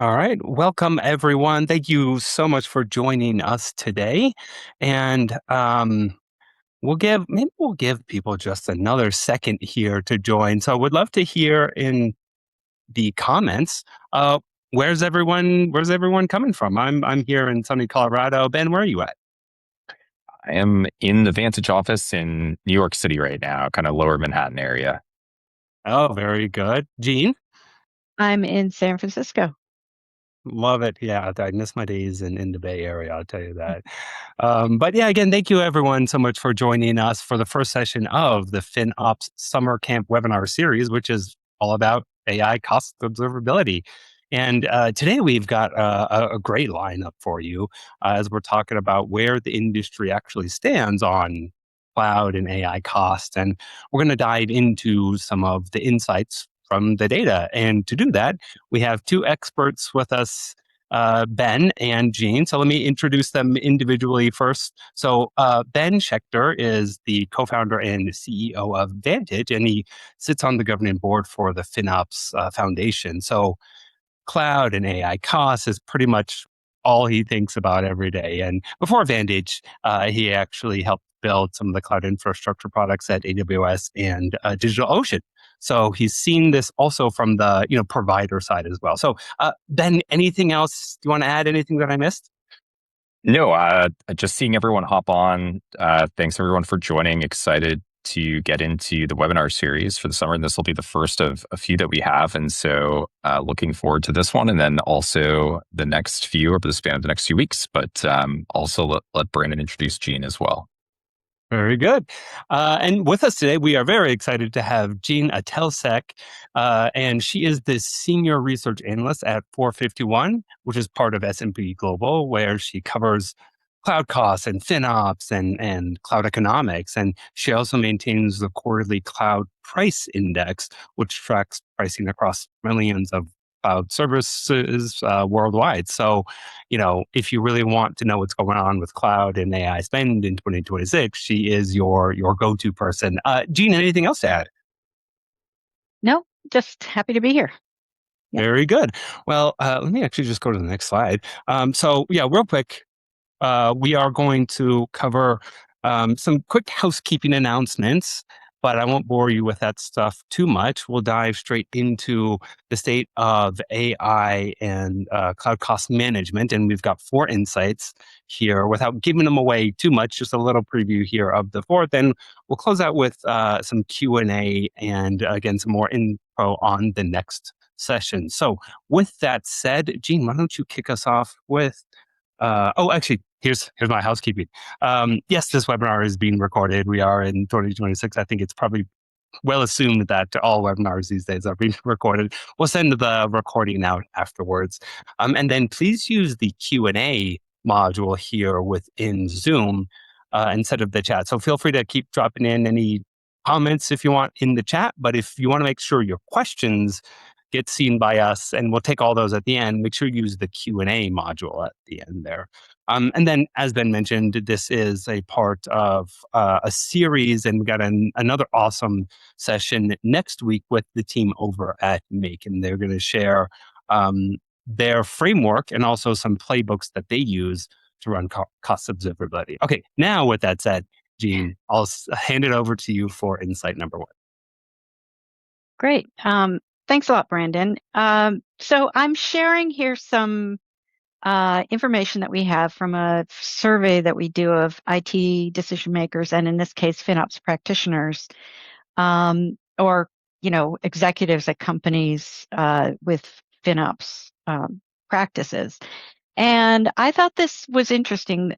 All right. Welcome, everyone. Thank you so much for joining us today. And maybe we'll give people just another second here to join. So I would love to hear in the comments, where's everyone coming from? I'm here in sunny Colorado. Ben, where are you at? I am in the Vantage office in New York City right now, kind of lower Manhattan area. Oh, very good. Jean? I'm in San Francisco. Love it. Yeah, I miss my days in the Bay Area, I'll tell you that. But yeah, again, thank you everyone so much for joining us for the first session of the FinOps Summer Camp webinar series, which is all about AI cost observability. And today we've got a great lineup for you as we're talking about where the industry actually stands on cloud and AI cost. And we're going to dive into some of the insights from the data. And to do that, we have two experts with us, Ben and Jean. So let me introduce them individually first. So Ben Schaechter is the co-founder and CEO of Vantage, and he sits on the governing board for the FinOps Foundation. So cloud and AI costs is pretty much all he thinks about every day. And before Vantage, he actually helped build some of the cloud infrastructure products at AWS and DigitalOcean. So he's seen this also from the provider side as well. So Ben, anything else you want to add? Anything that I missed? No, just seeing everyone hop on. Thanks everyone for joining. Excited to get into the webinar series for the summer. And this will be the first of a few that we have. And so looking forward to this one and then also the next few over the span of the next few weeks. But also let Brandon introduce Jean as well. Very good. And with us today, we are very excited to have Jean Atelsek, and she is the senior research analyst at 451, which is part of S&P Global, where she covers cloud costs and FinOps and cloud economics. And she also maintains the quarterly cloud price index, which tracks pricing across millions of cloud services worldwide. So, if you really want to know what's going on with cloud and AI spend in 2026, she is your go-to person. Jean, anything else to add? No, just happy to be here. Yeah. Very good. Well, let me actually just go to the next slide. So, yeah, real quick, we are going to cover some quick housekeeping announcements, but I won't bore you with that stuff too much. We'll dive straight into the state of AI and cloud cost management. And we've got four insights here without giving them away too much, just a little preview here of the fourth. Then we'll close out with some Q&A and again, some more info on the next session. So with that said, Jean, why don't you kick us off with actually, here's my housekeeping. Yes, this webinar is being recorded. We are in 2026. I think it's probably well assumed that all webinars these days are being recorded. We'll send the recording out afterwards. And then please use the Q&A module here within Zoom instead of the chat. So feel free to keep dropping in any comments if you want in the chat. But if you want to make sure your questions get seen by us, and we'll take all those at the end, make sure you use the Q&A module at the end there. And then, as Ben mentioned, this is a part of a series, and we got another awesome session next week with the team over at Make, and they're going to share their framework and also some playbooks that they use to run cost observability. Okay, now with that said, Jean, I'll hand it over to you for insight number one. Great. Thanks a lot, Brandon. So I'm sharing here some information that we have from a survey that we do of IT decision makers, and in this case, FinOps practitioners, or executives at companies with FinOps practices. And I thought this was interesting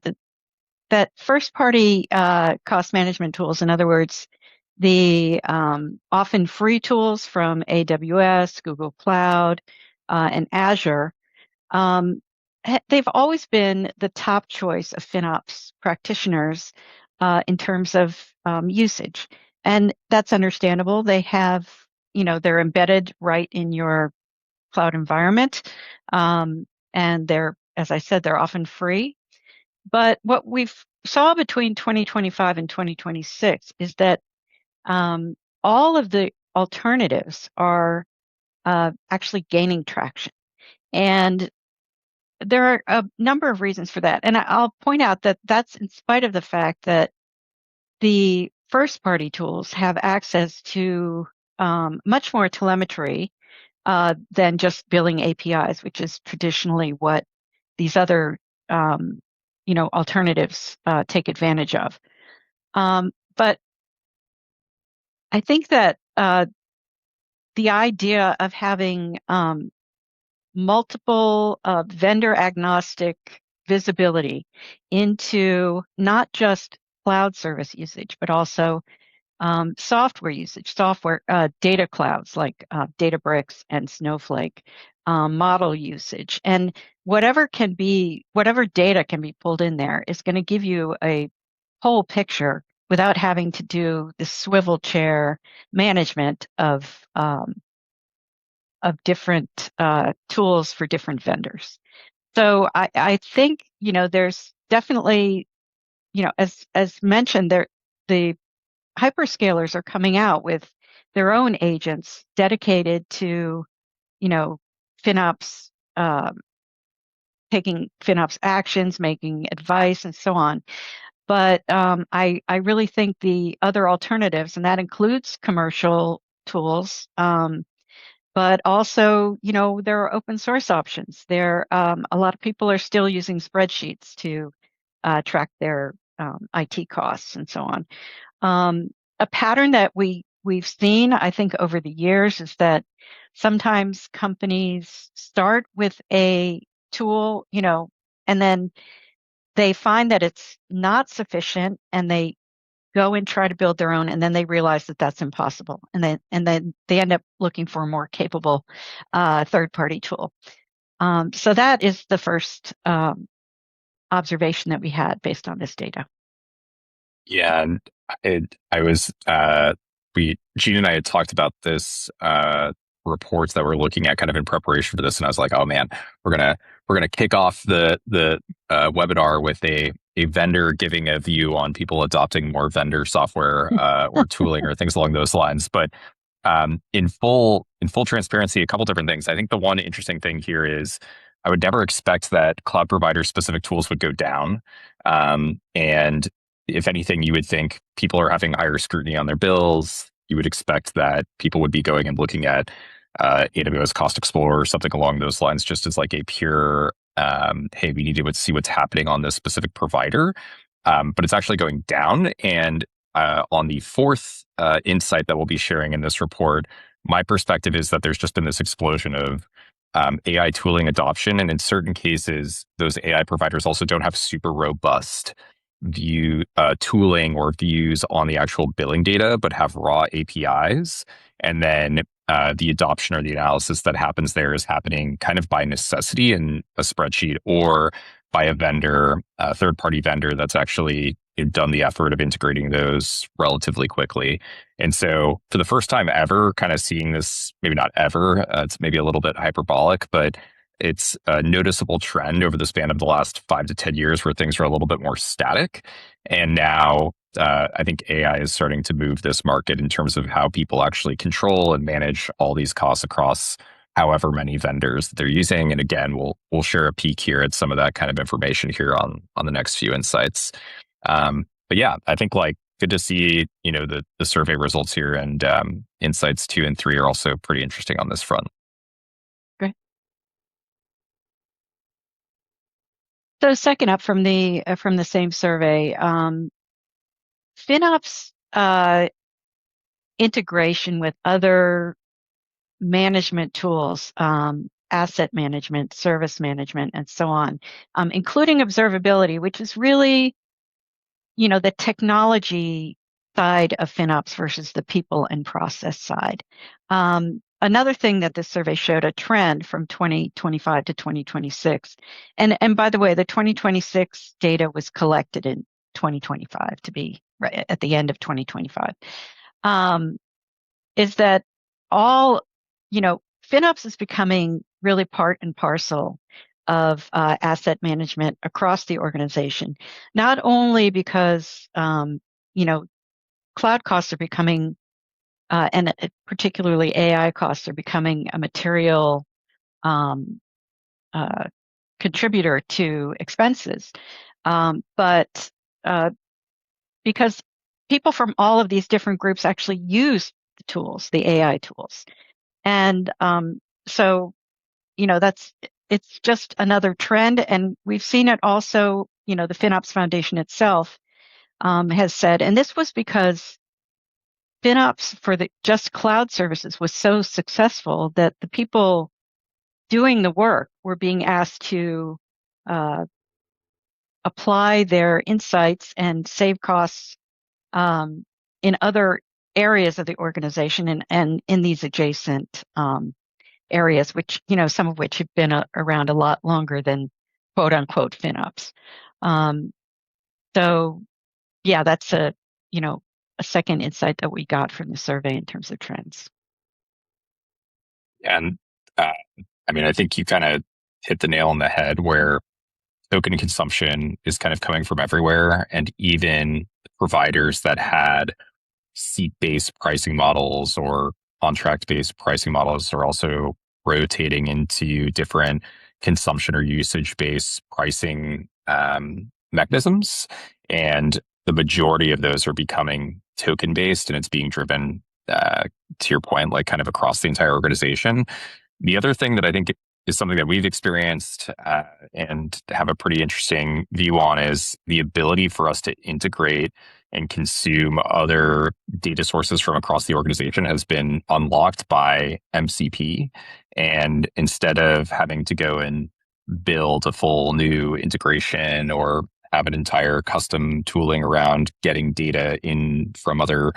that first-party cost management tools, in other words, the often free tools from AWS, Google Cloud, and Azure, they've always been the top choice of FinOps practitioners in terms of usage. And that's understandable. They have, they're embedded right in your cloud environment. And they're, as I said, they're often free. But what we've saw between 2025 and 2026 is that all of the alternatives are actually gaining traction. And there are a number of reasons for that. And I'll point out that that's in spite of the fact that the first-party tools have access to much more telemetry than just billing APIs, which is traditionally what these other alternatives take advantage of. But I think that the idea of having multiple vendor agnostic visibility into not just cloud service usage, but also software usage, data clouds like Databricks and Snowflake, model usage, and whatever data can be pulled in there is going to give you a whole picture without having to do the swivel chair management of different tools for different vendors. So I think, there's definitely, as mentioned, the hyperscalers are coming out with their own agents dedicated to, FinOps, taking FinOps actions, making advice, and so on. But I really think the other alternatives, and that includes commercial tools, but also, there are open source options. A lot of people are still using spreadsheets to track their IT costs and so on. A pattern that we've seen, I think, over the years is that sometimes companies start with a tool, and then they find that it's not sufficient, and they go and try to build their own, and then they realize that that's impossible, and then they end up looking for a more capable third-party tool. So that is the first observation that we had based on this data. Yeah, and Jean and I had talked about this reports that we're looking at kind of in preparation for this, and I was like, oh man, we're gonna kick off the webinar with a vendor giving a view on people adopting more vendor software or tooling or things along those lines. But in full transparency, a couple different things. I think the one interesting thing here is I would never expect that cloud provider specific tools would go down, and if anything, you would think people are having higher scrutiny on their bills. You would expect that people would be going and looking at AWS Cost Explorer or something along those lines, just as like a pure, hey, we need to see what's happening on this specific provider. But it's actually going down. And on the fourth insight that we'll be sharing in this report, my perspective is that there's just been this explosion of AI tooling adoption. And in certain cases, those AI providers also don't have super robust tooling or views on the actual billing data, but have raw APIs. And then the adoption or the analysis that happens there is happening kind of by necessity in a spreadsheet or by a vendor, a third-party vendor that's actually done the effort of integrating those relatively quickly. And so for the first time ever, kind of seeing this, maybe not ever, it's maybe a little bit hyperbolic, but it's a noticeable trend over the span of the last 5 to 10 years where things are a little bit more static. And now I think AI is starting to move this market in terms of how people actually control and manage all these costs across however many vendors that they're using. And again, we'll share a peek here at some of that kind of information here on the next few insights. But yeah, I think like good to see, the survey results here, and insights 2 and 3 are also pretty interesting on this front. Great. So second up from the same survey, FinOps integration with other management tools, asset management, service management, and so on, including observability, which is really, the technology side of FinOps versus the people and process side. Another thing that this survey showed a trend from 2025 to 2026. And by the way, the 2026 data was collected in 2025 to be right at the end of 2025. Is that all, FinOps is becoming really part and parcel of asset management across the organization, not only because, cloud costs are becoming, and particularly AI costs are becoming a material contributor to expenses. But because people from all of these different groups actually use the tools, the AI tools. And so, it's just another trend. And we've seen it also, the FinOps Foundation itself has said, and this was because FinOps for the just cloud services was so successful that the people doing the work were being asked to apply their insights and save costs in other areas of the organization and in these adjacent areas, which, some of which have been around a lot longer than quote unquote FinOps. So yeah, that's a second insight that we got from the survey in terms of trends. And I think you kind of hit the nail on the head where token consumption is kind of coming from everywhere. And even providers that had seat-based pricing models or contract-based pricing models are also rotating into different consumption or usage-based pricing mechanisms. And the majority of those are becoming token-based, and it's being driven, to your point, like kind of across the entire organization. The other thing that I think is something that we've experienced and have a pretty interesting view on is the ability for us to integrate and consume other data sources from across the organization has been unlocked by MCP. And instead of having to go and build a full new integration or have an entire custom tooling around getting data in from other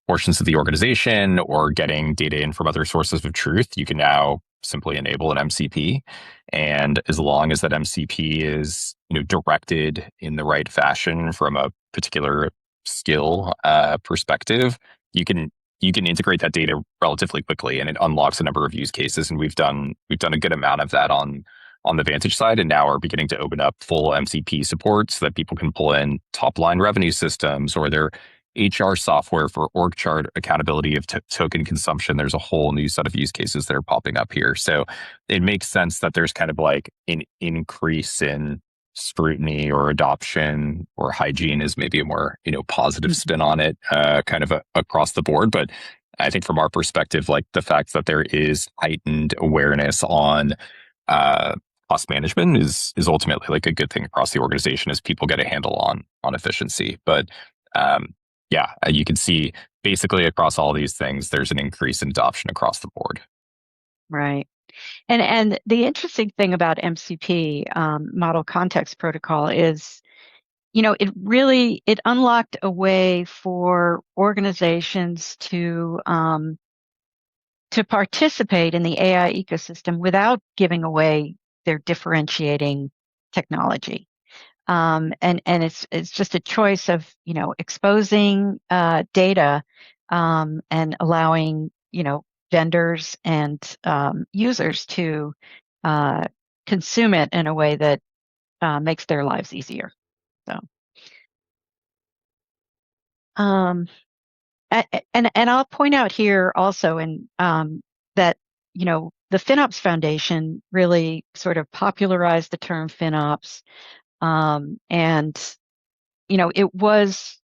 portions of the organization or getting data in from other sources of truth, you can now simply enable an MCP. And as long as that MCP is directed in the right fashion from a particular skill perspective, you can integrate that data relatively quickly, and it unlocks a number of use cases. And we've done a good amount of that on the Vantage side, and now are beginning to open up full MCP support so that people can pull in top line revenue systems or their HR software for org chart accountability of token consumption. There's a whole new set of use cases that are popping up here. So it makes sense that there's kind of like an increase in scrutiny or adoption, or hygiene is maybe a more positive spin on it, kind of across the board. But I think from our perspective, like the fact that there is heightened awareness on cost management is ultimately like a good thing across the organization as people get a handle on efficiency. But yeah, you can see basically across all these things, there's an increase in adoption across the board. Right. And the interesting thing about MCP, Model Context Protocol, is, it unlocked a way for organizations to participate in the AI ecosystem without giving away their differentiating technology. And it's just a choice of, exposing data and allowing, vendors and users to consume it in a way that makes their lives easier. So, and I'll point out here also that the FinOps Foundation really sort of popularized the term FinOps, and it was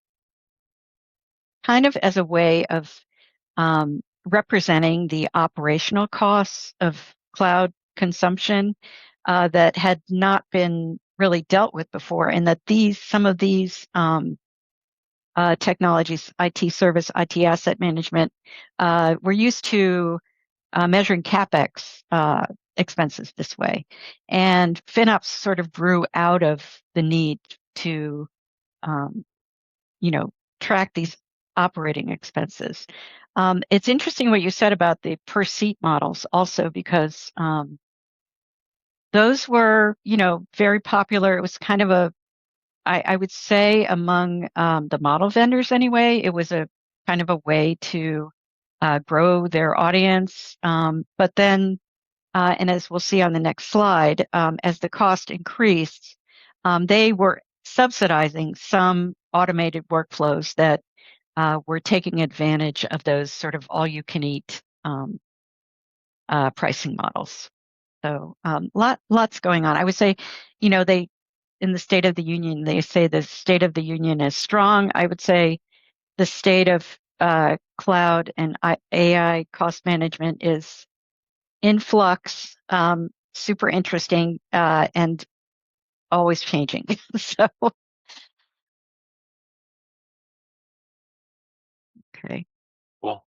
kind of as a way of representing the operational costs of cloud consumption that had not been really dealt with before, and that some of these technologies, IT service, IT asset management, were used to measuring CapEx expenses this way. And FinOps sort of grew out of the need to, track these operating expenses. It's interesting what you said about the per seat models also, because those were, very popular. It was kind of I would say among the model vendors anyway, it was a kind of a way to grow their audience. But then, and as we'll see on the next slide, as the cost increased, they were subsidizing some automated workflows that were taking advantage of those sort of all-you-can-eat pricing models. So lots going on. I would say, they in the State of the Union, they say the State of the Union is strong. I would say the state of cloud and AI cost management is in flux, super interesting, and always changing. So, okay. Cool.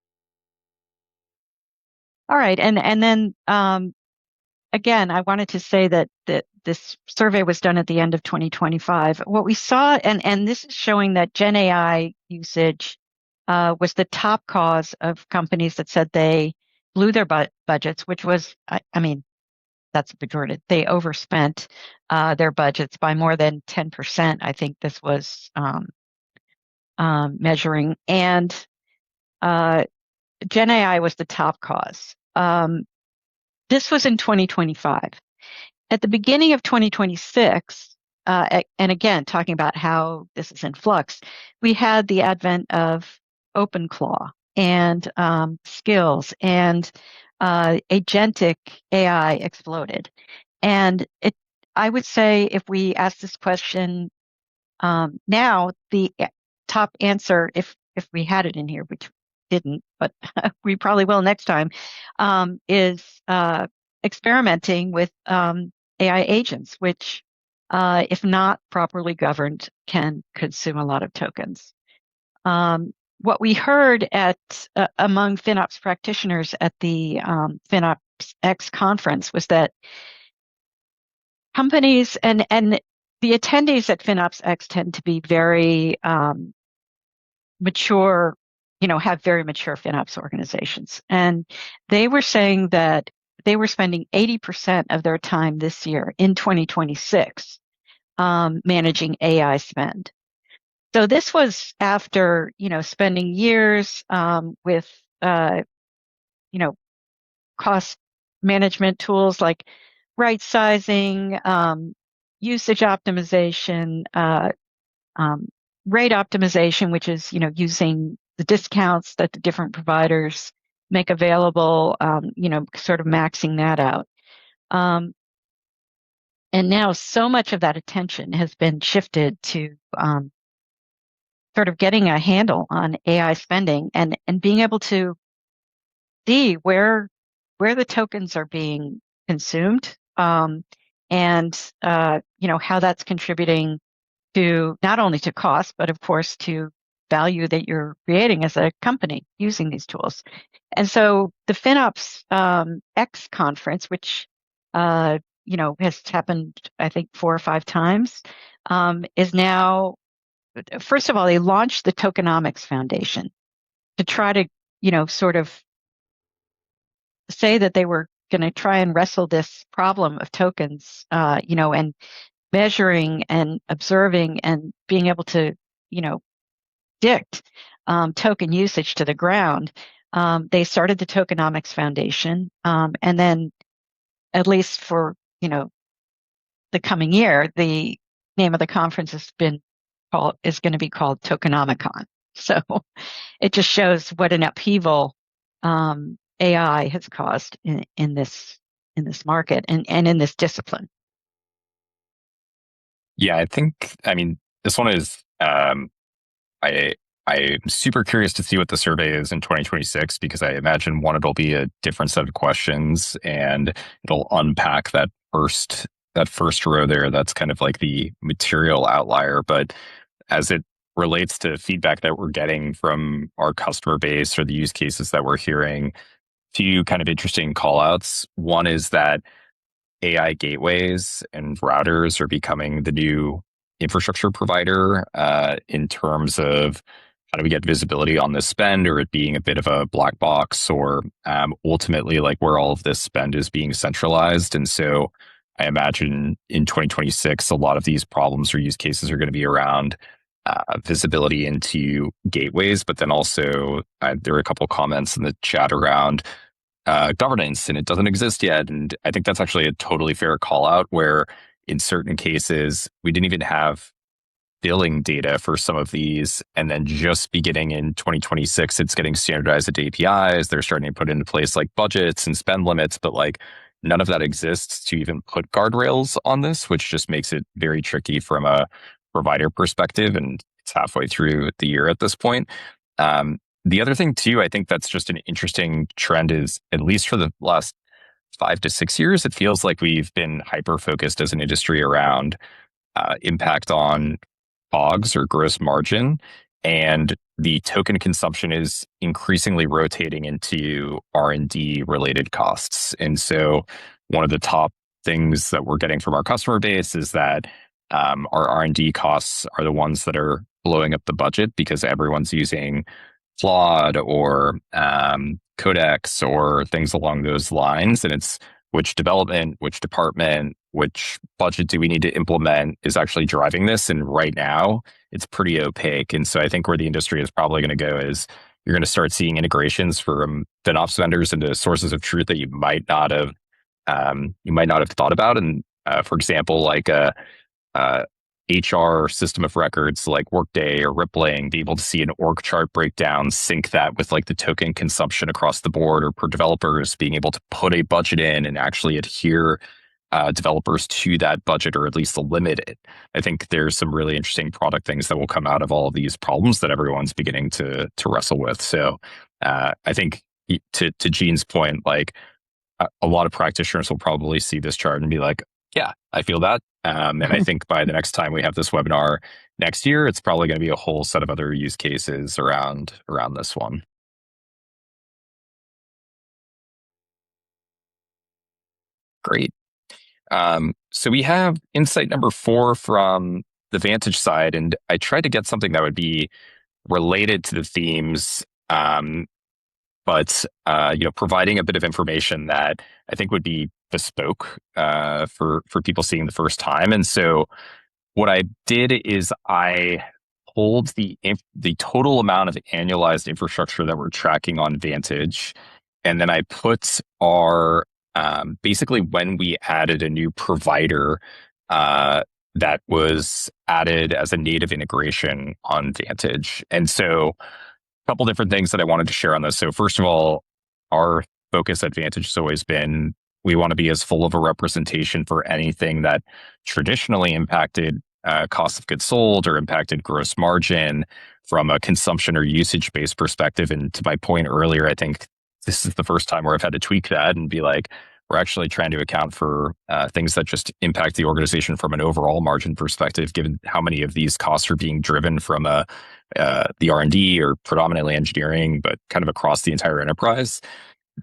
All right. And then, again, I wanted to say that this survey was done at the end of 2025. What we saw, and this is showing that GenAI usage was the top cause of companies that said they blew their budgets, which was, I mean, that's pejorative. They overspent their budgets by more than 10%. I think this was measuring, and GenAI was the top cause. This was in 2025. At the beginning of 2026, and again, talking about how this is in flux, we had the advent of OpenClaw and skills, and agentic AI exploded. And I would say if we ask this question now, the top answer, if we had it in here, which didn't, but we probably will next time, is experimenting with AI agents, which, if not properly governed, can consume a lot of tokens. What we heard at among FinOps practitioners at the FinOps X conference was that companies and the attendees at FinOps X tend to be very mature, have very mature FinOps organizations. And they were saying that they were spending 80% of their time this year in 2026 managing AI spend. So this was after, spending years with, cost management tools like right sizing, usage optimization, rate optimization, which is, using the discounts that the different providers make available, sort of maxing that out. And now so much of that attention has been shifted to sort of getting a handle on AI spending and being able to see where the tokens are being consumed, and how that's contributing to not only to cost, but of course to value that you're creating as a company using these tools. And so the FinOps X conference, which has happened, I think, 4 or 5 times, is now, first of all, they launched the Tokenomics Foundation to try to, sort of say that they were going to try and wrestle this problem of tokens, and measuring and observing and being able to, predict token usage to the ground. They started the Tokenomics Foundation, and then, at least for the coming year, the name of the conference is going to be called Tokenomicon. So it just shows what an upheaval AI has caused in this market and in this discipline. Yeah, this one is, I'm super curious to see what the survey is in 2026, because I imagine it'll be a different set of questions, and it'll unpack that first row there. That's kind of like the material outlier. But as it relates to feedback that we're getting from our customer base or the use cases that we're hearing, few kind of interesting call outs. One is that AI gateways and routers are becoming the new infrastructure provider, in terms of how do we get visibility on this spend, or it being a bit of a black box, or ultimately like where all of this spend is being centralized. And so I imagine in 2026, a lot of these problems or use cases are going to be around visibility into gateways, but then also there are a couple of comments in the chat around governance, and it doesn't exist yet. And I think that's actually a totally fair call out, where in certain cases, we didn't even have billing data for some of these. And then just beginning in 2026, it's getting standardized into APIs. They're starting to put into place like budgets and spend limits. But like none of that exists to even put guardrails on this, which just makes it very tricky from a provider perspective. And it's halfway through the year at this point. The other thing too, I think that's just an interesting trend is, at least for the last 5 to 6 years, it feels like we've been hyper-focused as an industry around impact on COGS or gross margin. And the token consumption is increasingly rotating into R&D related costs. And so one of the top things that we're getting from our customer base is that our R&D costs are the ones that are blowing up the budget because everyone's using Claude or Codex or things along those lines. And it's which development, which department, which budget do we need to implement is actually driving this. And right now, it's pretty opaque. And so I think where the industry is probably going to go is you're going to start seeing integrations from FinOps vendors into sources of truth that you might not have thought about. And for example, like HR system of records like Workday or Rippling, be able to see an org chart breakdown, sync that with like the token consumption across the board or per developers, being able to put a budget in and actually adhere developers to that budget or at least limit it. I think there's some really interesting product things that will come out of all of these problems that everyone's beginning to wrestle with. So I think to Jean's point, like a lot of practitioners will probably see this chart and be like, yeah, I feel that. And I think by the next time we have this webinar next year, it's probably going to be a whole set of other use cases around this one. Great. So we have insight number 4 from the Vantage side, and I tried to get something that would be related to the themes, but providing a bit of information that I think would be bespoke for people seeing the first time. And so what I did is I pulled the total amount of annualized infrastructure that we're tracking on Vantage, and then I put our basically when we added a new provider that was added as a native integration on Vantage. And so a couple different things that I wanted to share on this. So first of all, our focus at Vantage has always been we want to be as full of a representation for anything that traditionally impacted cost of goods sold or impacted gross margin from a consumption or usage-based perspective. And to my point earlier, I think this is the first time where I've had to tweak that and be like, we're actually trying to account for things that just impact the organization from an overall margin perspective, given how many of these costs are being driven from the R&D or predominantly engineering, but kind of across the entire enterprise.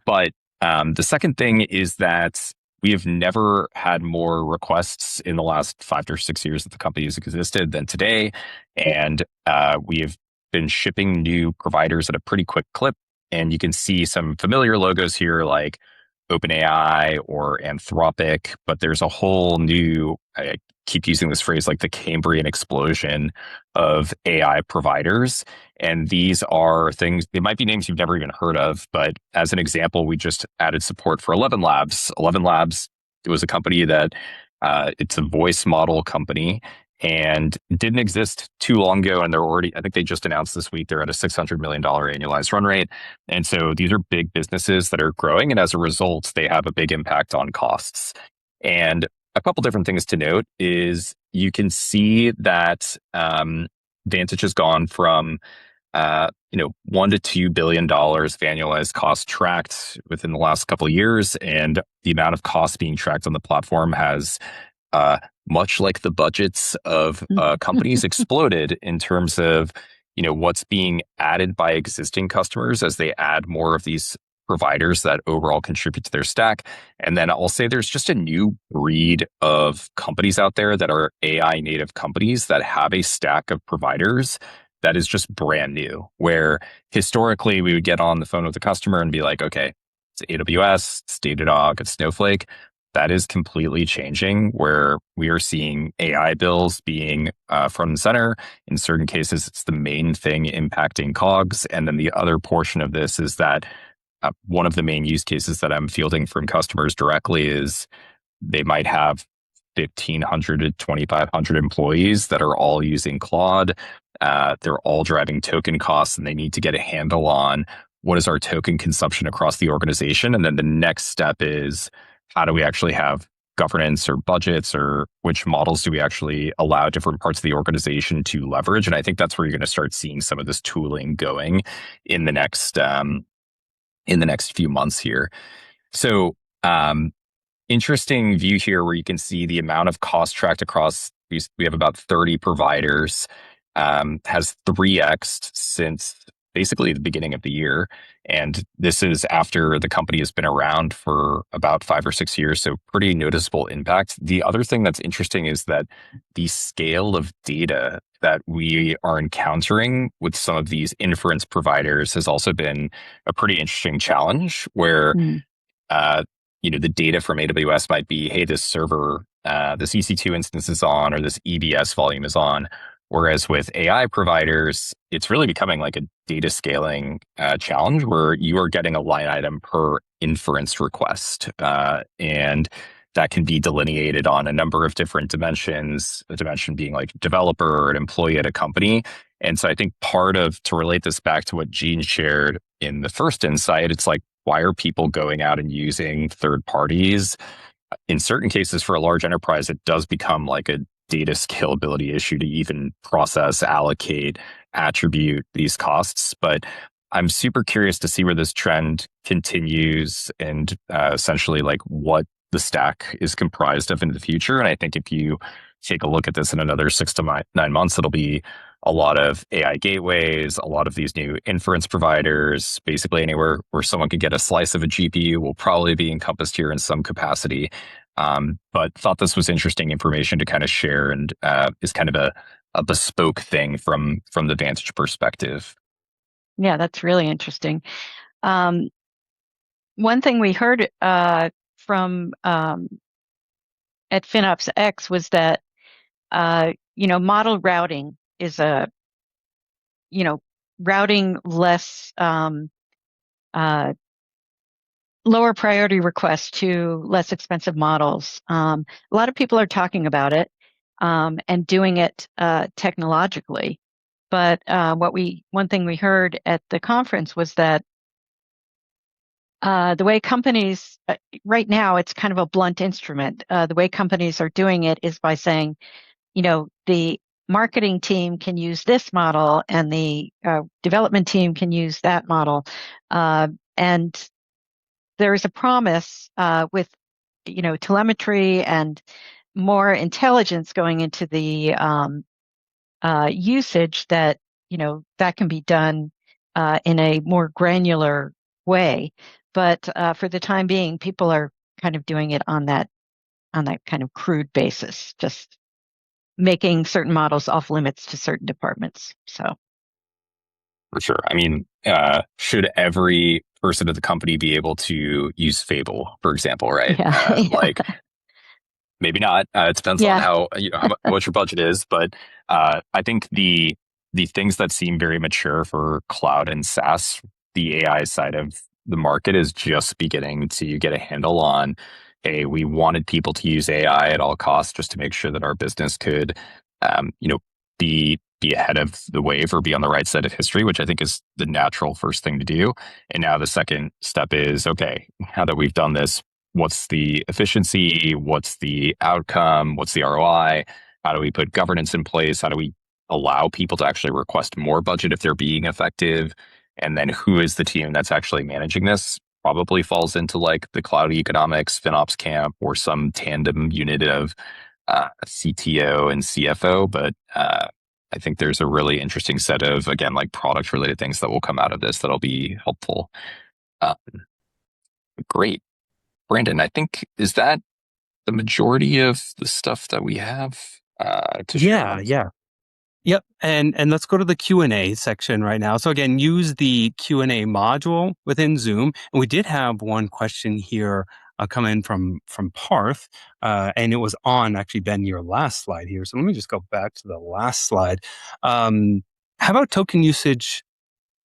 But the second thing is that we have never had more requests in the last 5 to 6 years that the company has existed than today. And we have been shipping new providers at a pretty quick clip. And you can see some familiar logos here like OpenAI or Anthropic, but there's a whole new, I keep using this phrase, like the Cambrian explosion of AI providers. And these are things, they might be names you've never even heard of, but as an example, we just added support for 11 Labs. 11 Labs, it was a company that, it's a voice model company and didn't exist too long ago. And they're already, I think they just announced this week, they're at a $600 million annualized run rate. And so these are big businesses that are growing. And as a result, they have a big impact on costs. And a couple different things to note is you can see that Vantage has gone from $1 to $2 billion of annualized costs tracked within the last couple of years, and the amount of costs being tracked on the platform has, much like the budgets of companies, exploded in terms of what's being added by existing customers as they add more of these providers that overall contribute to their stack. And then I'll say there's just a new breed of companies out there that are AI native companies that have a stack of providers that is just brand new, where historically we would get on the phone with the customer and be like, okay, it's AWS, it's Datadog, it's Snowflake. That is completely changing, where we are seeing AI bills being front and center. In certain cases, it's the main thing impacting COGS. And then the other portion of this is that one of the main use cases that I'm fielding from customers directly is they might have 1,500 to 2,500 employees that are all using Claude. They're all driving token costs, and they need to get a handle on what is our token consumption across the organization. And then the next step is how do we actually have governance or budgets, or which models do we actually allow different parts of the organization to leverage? And I think that's where you're going to start seeing some of this tooling going in the next few months here. So interesting view here where you can see the amount of cost tracked across. We have about 30 providers, has 3x since basically the beginning of the year. And this is after the company has been around for about 5 or 6 years. So pretty noticeable impact. The other thing that's interesting is that the scale of data that we are encountering with some of these inference providers has also been a pretty interesting challenge where uh, the data from AWS might be, hey, this server, this EC2 instance is on, or this EBS volume is on. Whereas with AI providers, it's really becoming like a data scaling challenge where you are getting a line item per inference request. And that can be delineated on a number of different dimensions, a dimension being like developer or an employee at a company. And so I think to relate this back to what Jean shared in the first insight, it's like, why are people going out and using third parties? In certain cases, for a large enterprise, it does become like a data scalability issue to even process, allocate, attribute these costs. But I'm super curious to see where this trend continues and essentially like what the stack is comprised of in the future. And I think if you take a look at this in another 6 to 9 months, it'll be a lot of AI gateways, a lot of these new inference providers, basically anywhere where someone could get a slice of a GPU will probably be encompassed here in some capacity. But thought this was interesting information to kind of share, and is kind of a bespoke thing from the Vantage perspective. Yeah, that's really interesting. One thing we heard from at FinOps X was that model routing is routing less lower priority requests to less expensive models. A lot of people are talking about it and doing it technologically. But one thing we heard at the conference was that the way companies, right now, it's kind of a blunt instrument. The way companies are doing it is by saying, the marketing team can use this model and the development team can use that model. And there is a promise with, telemetry and more intelligence going into the usage that, that can be done in a more granular way. But for the time being, people are kind of doing it on that kind of crude basis, just making certain models off limits to certain departments. So, for sure. I mean, should every person at the company be able to use Fable, for example, right? yeah, Like, maybe not. It depends on yeah, how much your budget is. But I think the things that seem very mature for cloud and SaaS, the AI side of the market is just beginning to get a handle on. Hey, we wanted people to use AI at all costs just to make sure that our business could, be ahead of the wave or be on the right side of history, which I think is the natural first thing to do. And now the second step is, okay, now that we've done this, what's the efficiency? What's the outcome? What's the ROI? How do we put governance in place? How do we allow people to actually request more budget if they're being effective? And then who is the team that's actually managing this? Probably falls into like the cloud economics, FinOps camp, or some tandem unit of CTO and CFO. But I think there's a really interesting set of, again, like product related things that will come out of this that'll be helpful. Great. Brandon, I think, is that the majority of the stuff that we have to share on? Yeah. Yep. And let's go to the Q&A section right now. So again, use the Q&A module within Zoom. And we did have one question here come in from Parth, and it was on actually, Ben, your last slide here. So let me just go back to the last slide. How about token usage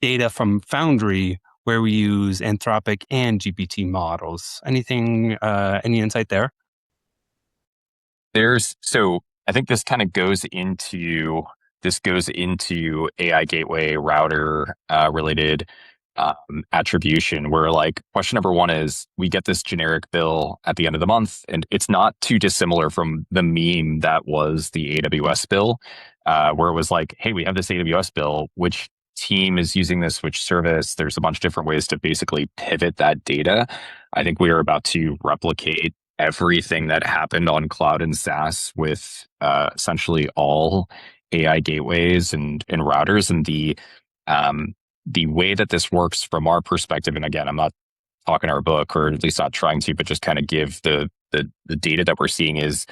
data from Foundry, where we use Anthropic and GPT models? Anything, any insight there? So I think this kind of goes into AI gateway router related attribution, where like question number one is we get this generic bill at the end of the month, and it's not too dissimilar from the meme that was the AWS bill, where it was like, hey, we have this AWS bill, which team is using this, which service. There's a bunch of different ways to basically pivot that data. I think we are about to replicate everything that happened on cloud and SaaS with essentially all AI gateways and routers. And the way that this works from our perspective, and again, I'm not talking our book, or at least not trying to, but just kind of give the data that we're seeing is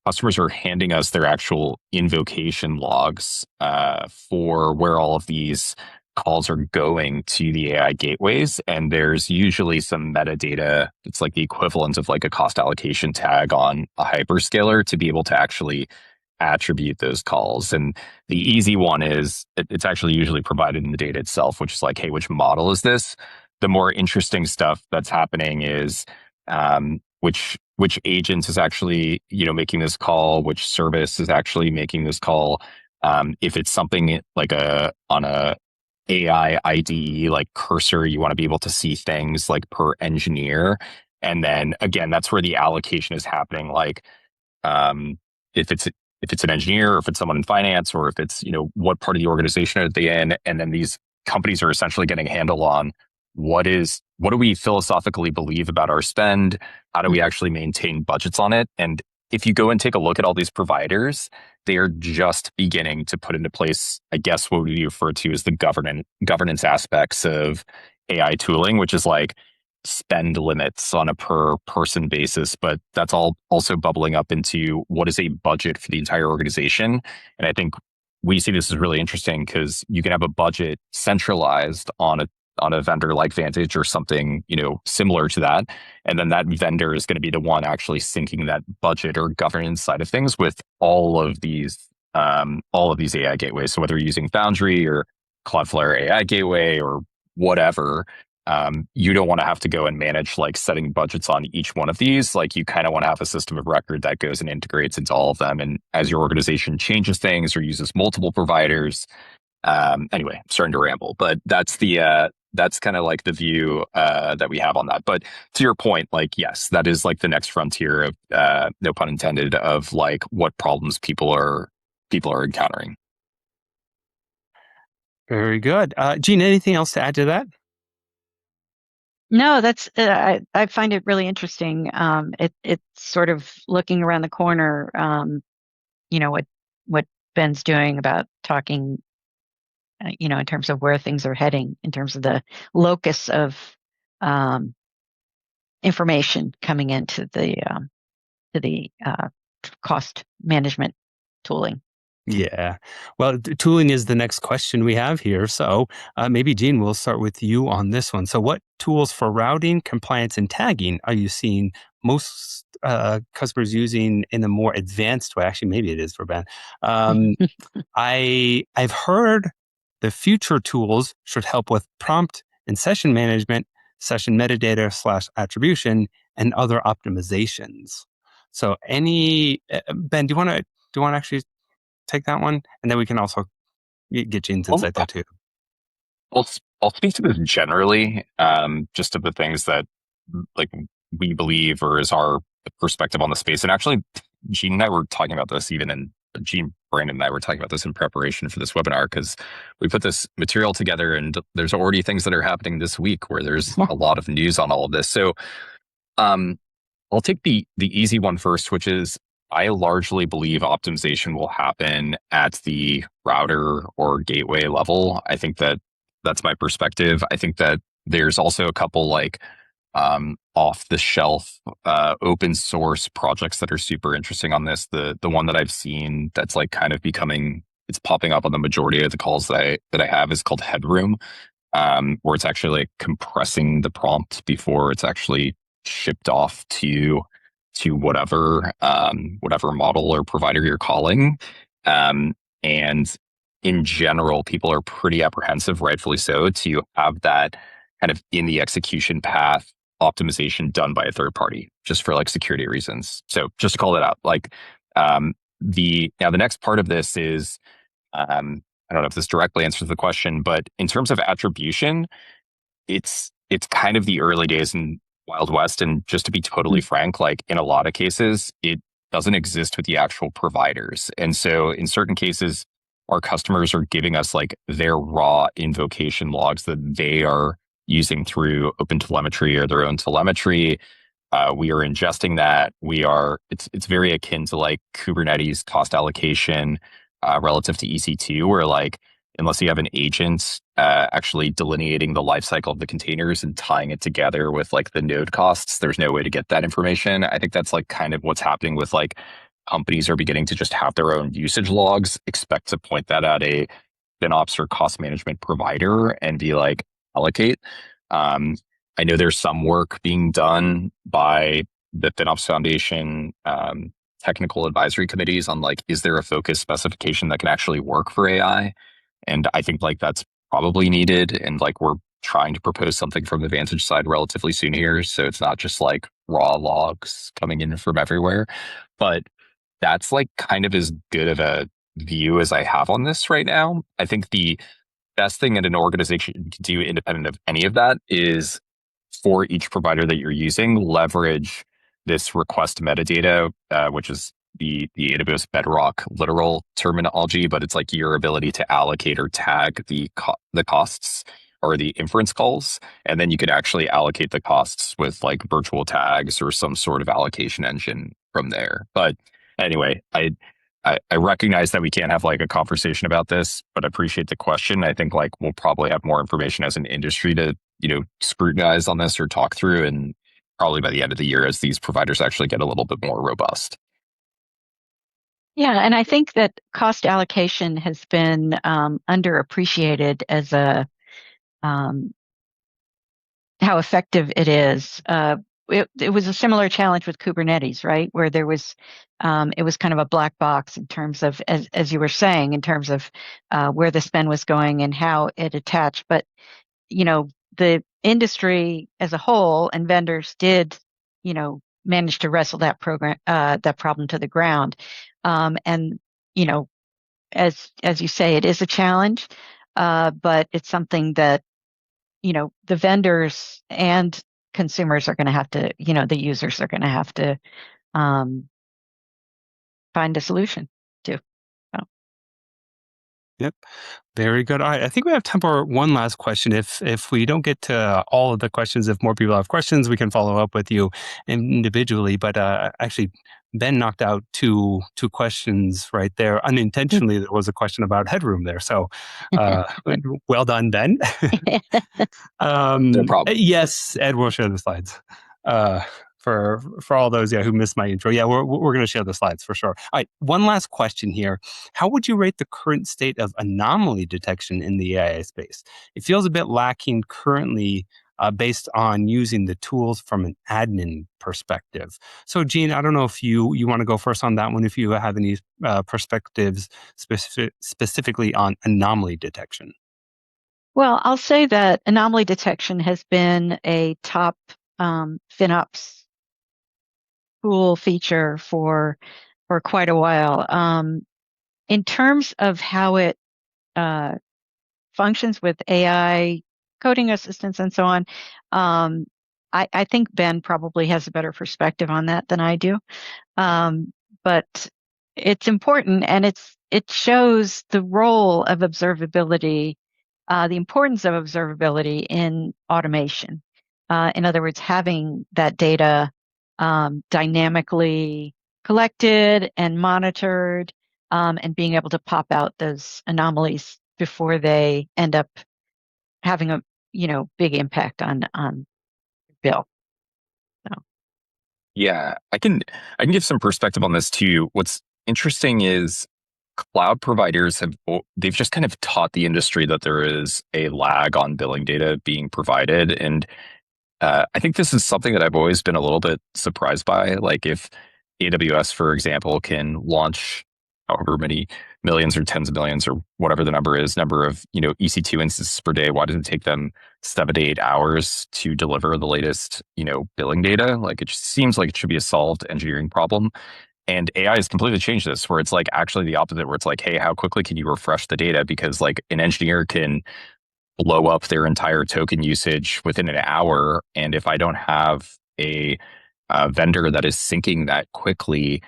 customers are handing us their actual invocation logs for where all of these calls are going to the AI gateways. And there's usually some metadata. It's like the equivalent of like a cost allocation tag on a hyperscaler to be able to actually attribute those calls. And the easy one is it's actually usually provided in the data itself, which is like, hey, which model is this? The more interesting stuff that's happening is which agent is actually making this call, which service is actually making this call. If it's something like on a AI IDE like Cursor, you want to be able to see things like per engineer. And then again, that's where the allocation is happening. Like if it's an engineer, or if it's someone in finance, or if it's what part of the organization are they in, and then these companies are essentially getting a handle on what do we philosophically believe about our spend, how do we actually maintain budgets on it. And if you go and take a look at all these providers, they are just beginning to put into place, I guess, what we refer to as the governance aspects of AI tooling, which is like spend limits on a per person basis. But that's all also bubbling up into what is a budget for the entire organization. And I think we see this as really interesting because you can have a budget centralized on a vendor like Vantage or something, similar to that. And then that vendor is going to be the one actually syncing that budget or governance side of things with all of these AI gateways. So whether you're using Foundry or Cloudflare AI gateway or whatever, you don't want to have to go and manage like setting budgets on each one of these. Like you kind of want to have a system of record that goes and integrates into all of them. And as your organization changes things or uses multiple providers, anyway, I'm starting to ramble, but that's kind of like the view that we have on that. But to your point, like, yes, that is like the next frontier of, no pun intended, of like what problems people are encountering. Very good. Jean, anything else to add to that? No, that's I find it really interesting. It's sort of looking around the corner. What Ben's doing about talking, in terms of where things are heading, in terms of the locus of information coming into the cost management tooling. Yeah. Well, tooling is the next question we have here. So maybe, Jean, we'll start with you on this one. So what tools for routing, compliance, and tagging are you seeing most customers using in a more advanced way? Actually, maybe it is for Ben. I've heard the future tools should help with prompt and session management, session metadata / attribution, and other optimizations. So Ben, do you want to actually take that one, and then we can also get Jean's insight there too. I'll speak to this generally, just of the things that like we believe or is our perspective on the space. And actually, Jean and I were talking about this Brandon and I were talking about this in preparation for this webinar, because we put this material together and there's already things that are happening this week where there's a lot of news on all of this. So I'll take the easy one first, which is I largely believe optimization will happen at the router or gateway level. I think that's my perspective. I think that there's also a couple like off the shelf open source projects that are super interesting on this. The one that I've seen that's like kind of it's popping up on the majority of the calls that I have is called Headroom, where it's actually like compressing the prompt before it's actually shipped off to whatever model or provider you're calling. And in general, people are pretty apprehensive, rightfully so, to have that kind of in the execution path optimization done by a third party, just for like security reasons. So just to call that out, like the next part of this is I don't know if this directly answers the question, but in terms of attribution, it's kind of the early days in Wild West. And just to be totally frank, like in a lot of cases, it doesn't exist with the actual providers. And so in certain cases, our customers are giving us like their raw invocation logs that they are using through OpenTelemetry or their own telemetry. We are ingesting that. It's very akin to like Kubernetes cost allocation relative to EC2, where like unless you have an agent actually delineating the lifecycle of the containers and tying it together with like the node costs, there's no way to get that information. I think that's like kind of what's happening with like companies are beginning to just have their own usage logs, expect to point that at a FinOps or cost management provider and be like, allocate. I know there's some work being done by the FinOps Foundation technical advisory committees on like, is there a focus specification that can actually work for AI? And I think like that's probably needed. And like we're trying to propose something from the Vantage side relatively soon here. So it's not just like raw logs coming in from everywhere. But that's like kind of as good of a view as I have on this right now. I think the best thing that an organization can do independent of any of that is for each provider that you're using, leverage this request metadata, which is the AWS Bedrock literal terminology, but it's like your ability to allocate or tag the costs or the inference calls, and then you could actually allocate the costs with like virtual tags or some sort of allocation engine from there. But anyway, I recognize that we can't have like a conversation about this, but I appreciate the question. I think like we'll probably have more information as an industry to, scrutinize on this or talk through, and probably by the end of the year as these providers actually get a little bit more robust. Yeah, and I think that cost allocation has been underappreciated as how effective it is. It was a similar challenge with Kubernetes, right? Where there was, it was kind of a black box in terms of, as you were saying, in terms of where the spend was going and how it attached. But, the industry as a whole and vendors did, manage to wrestle that problem to the ground. And, as you say, it is a challenge, but it's something that the vendors and consumers are going to have to, the users are going to have to find a solution to. So. Yep. Very good. All right. I think we have time for one last question. If we don't get to all of the questions, if more people have questions, we can follow up with you individually. But actually, Ben knocked out two questions right there. Unintentionally, there was a question about headroom there. So well done, Ben. No problem. Yes, Ed will share the slides. For all those who missed my intro. Yeah, we're going to share the slides for sure. All right, one last question here. How would you rate the current state of anomaly detection in the AI space? It feels a bit lacking currently based on using the tools from an admin perspective. So, Jean, I don't know if you want to go first on that one, if you have any perspectives specifically on anomaly detection. Well, I'll say that anomaly detection has been a top FinOps tool feature for quite a while. In terms of how it functions with AI coding assistance and so on, I think Ben probably has a better perspective on that than I do. But it's important, and it shows the role of observability, the importance of observability in automation. In other words, having that data dynamically collected and monitored, and being able to pop out those anomalies before they end up having a big impact on bill. So. Yeah, I can give some perspective on this too. What's interesting is cloud providers they've just kind of taught the industry that there is a lag on billing data being provided, and I think this is something that I've always been a little bit surprised by. Like if AWS, for example, can launch however many millions or tens of millions or whatever the number of, EC2 instances per day, why does it take them 7 to 8 hours to deliver the latest, billing data? Like it just seems like it should be a solved engineering problem. And AI has completely changed this, where it's like actually the opposite, where it's like, hey, how quickly can you refresh the data? Because like an engineer can blow up their entire token usage within an hour. And if I don't have a vendor that is syncing that quickly,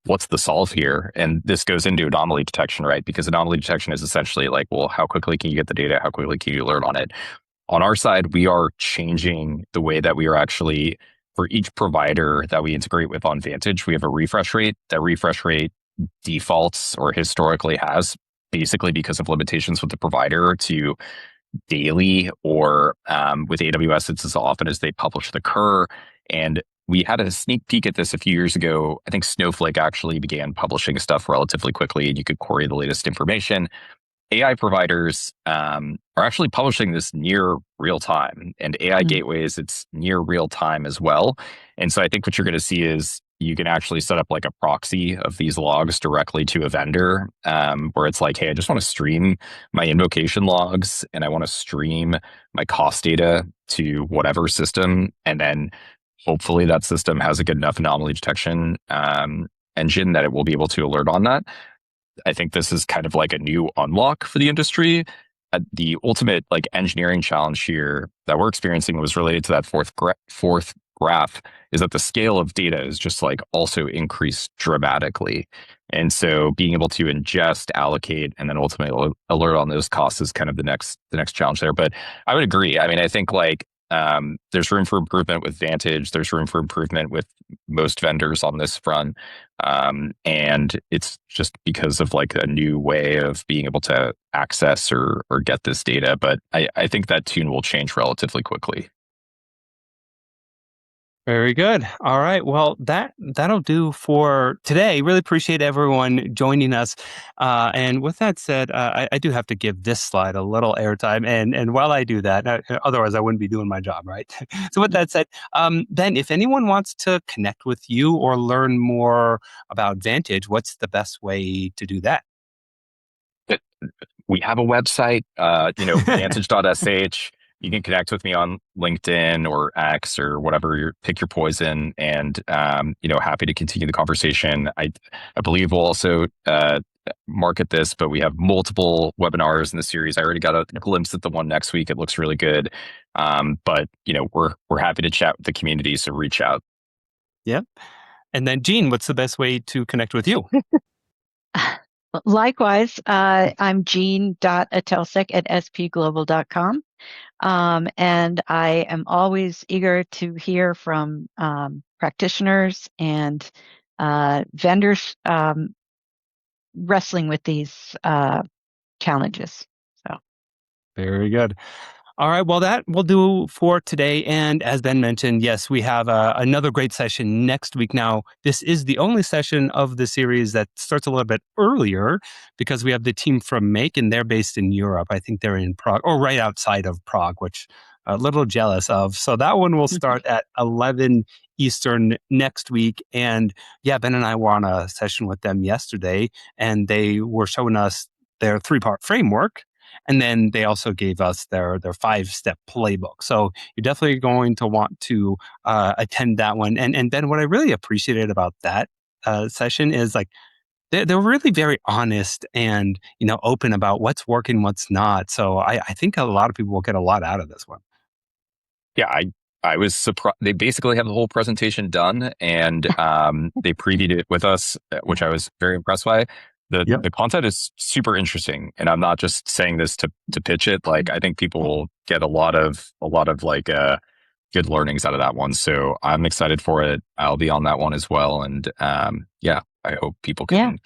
what's the solve here? And this goes into anomaly detection, right? Because anomaly detection is essentially like, well, how quickly can you get the data? How quickly can you learn on it? On our side, we are changing the way that we are actually, for each provider that we integrate with on Vantage, we have a refresh rate. That refresh rate defaults or historically has, basically because of limitations with the provider, to daily, or with AWS, it's as often as they publish the cur. And we had a sneak peek at this a few years ago. I think Snowflake actually began publishing stuff relatively quickly, and you could query the latest information. AI providers are actually publishing this near real time, and AI gateways, it's near real time as well. And so I think what you're going to see is you can actually set up like a proxy of these logs directly to a vendor, where it's like, hey, I just want to stream my invocation logs and I want to stream my cost data to whatever system. And then hopefully that system has a good enough anomaly detection engine that it will be able to alert on that. I think this is kind of like a new unlock for the industry. The ultimate like engineering challenge here that we're experiencing was related to that fourth graph, is that the scale of data is just like also increased dramatically. And so being able to ingest, allocate, and then ultimately alert on those costs is kind of the next challenge there. But I would agree. I mean, I think like there's room for improvement with Vantage. There's room for improvement with most vendors on this front. And it's just because of like a new way of being able to access or get this data. But I think that tune will change relatively quickly. Very good. All right. Well, that'll do for today. Really appreciate everyone joining us. And with that said, I do have to give this slide a little airtime. And while I do that, otherwise I wouldn't be doing my job, right? So with that said, then if anyone wants to connect with you or learn more about Vantage, what's the best way to do that? We have a website, vantage.sh. You can connect with me on LinkedIn or X or whatever, pick your poison, and happy to continue the conversation. I believe we'll also market this, but we have multiple webinars in the series. I already got a glimpse at the one next week. It looks really good. But we're happy to chat with the community, so reach out. Yep. And then Jean, what's the best way to connect with you? Likewise, I'm Jean Atelsek at spglobal.com. And I am always eager to hear from practitioners and vendors wrestling with these challenges. So, very good. All right. Well, that will do for today. And as Ben mentioned, yes, we have another great session next week. Now, this is the only session of the series that starts a little bit earlier because we have the team from Make, and they're based in Europe. I think they're in Prague, or right outside of Prague, which I'm a little jealous of. So that one will start at 11 Eastern next week. And yeah, Ben and I were on a session with them yesterday, and they were showing us their 3-part framework. And then they also gave us their 5-step playbook. So you're definitely going to want to attend that one. And Ben, what I really appreciated about that session is like they're really very honest and open about what's working, what's not. So I think a lot of people will get a lot out of this one. Yeah, I was surprised. They basically have the whole presentation done, and they previewed it with us, which I was very impressed by. The content is super interesting, and I'm not just saying this to pitch it. Like, I think people will get a lot of like good learnings out of that one. So I'm excited for it. I'll be on that one as well, and I hope people can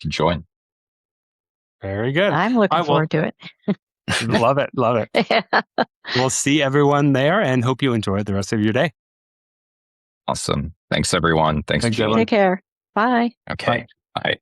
join. Very good. I'm looking forward to it. Love it. Yeah. We'll see everyone there, and hope you enjoy the rest of your day. Awesome. Thanks, everyone. Thanks, Thanks, Jean. everyone. Take care. Bye. Okay. Bye.